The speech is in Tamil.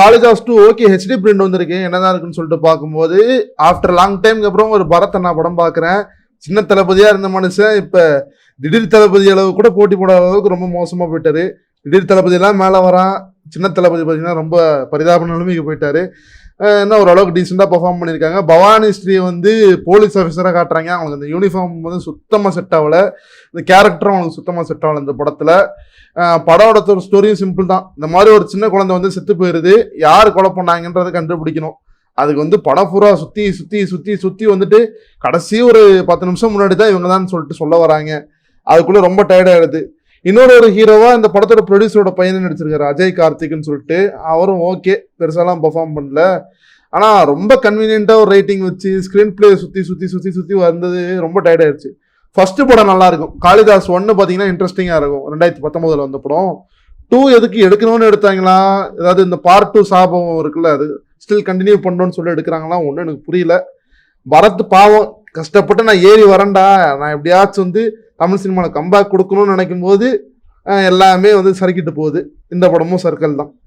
காளிதாஸ் 2 ஓகே ஹெச்டி பிரிண்ட் வந்திருக்கு, என்னதான் இருக்குன்னு சொல்லிட்டு பார்க்கும்போது ஆஃப்டர் லாங் டைம்க்கு அப்புறம் ஒரு பரத் நான் படம் பார்க்குறேன். சின்ன தளபதியா இருந்த மனுஷன் இப்ப திடீர் தளபதி அளவு கூட போட்டி போடாத அளவுக்கு ரொம்ப மோசமா போயிட்டாரு. திடீர் தளபதி எல்லாம் மேல வரான், சின்ன தளபதி பார்த்தீங்கன்னா ரொம்ப பரிதாப நிலைமைக்கு போயிட்டாரு. என்ன ஓரளவுக்கு டீசெண்டா பெர்ஃபார்ம் பண்ணியிருக்காங்க. பவானி ஸ்ரீ வந்து போலீஸ் ஆஃபீஸரா காட்டுறாங்க, அவங்களுக்கு அந்த யூனிஃபார்ம் வந்து சுத்தமா செட் ஆகல, இந்த கேரக்டரும் அவங்களுக்கு சுத்தமா செட் ஆகல இந்த படத்துல. படத்தோட ஸ்டோரியும் சிம்பிள் தான். இந்த மாதிரி ஒரு சின்ன குழந்தை வந்து செத்து போயிருது, யார் கொலை பண்ணாங்கன்றதை கண்டுபிடிக்கணும். அதுக்கு வந்து படம் பூரா சுத்தி சுத்தி சுத்தி சுத்தி வந்துட்டு கடைசி ஒரு 10 நிமிஷம் முன்னாடி தான் இவங்க தான் சொல்லிட்டு சொல்ல வராங்க. அதுக்குள்ள ரொம்ப டயர்ட் ஆயிடுது. இன்னொரு ஹீரோவா இந்த படத்தோட ப்ரொடியூசரோட பையனை நடிச்சிருக்காரு, அஜய் கார்த்திக்னு சொல்லிட்டு. அவரும் ஓகே பெருசாலாம் பெர்ஃபார்ம் பண்ணல, ஆனா ரொம்ப கன்வீனியன்ட்டா ஒரு ரைட்டிங் வச்சு ஸ்கிரீன் பிளே சுத்தி சுத்தி சுத்தி சுத்தி வந்தது ரொம்ப டயர்ட் ஆயிடுச்சு. ஃபர்ஸ்ட் படம் நல்லா இருக்கும், காளிதாஸ் 1 பார்த்தீங்கன்னா இன்ட்ரெஸ்டிங்காக இருக்கும், 2019 வந்த படம். 2 எதுக்கு எடுக்கணும்னு எடுத்தாங்களா, ஏதாவது இந்த பார்ட் 2 சாபம் இருக்குல்ல, அது ஸ்டில் கண்டினியூ பண்ணணும்னு சொல்லி எடுக்கிறாங்களா ஒன்றும் எனக்கு புரியல. பரத் பாவம் கஷ்டப்பட்டு நான் ஏறி வரேன்டா, நான் எப்படியாச்சும் வந்து தமிழ் சினிமாவில் கம்பேக் கொடுக்கணும்னு நினைக்கும் போது எல்லாமே வந்து சறுக்கிட்டு போகுது. இந்த படமும் சர்க்கிள் தான்.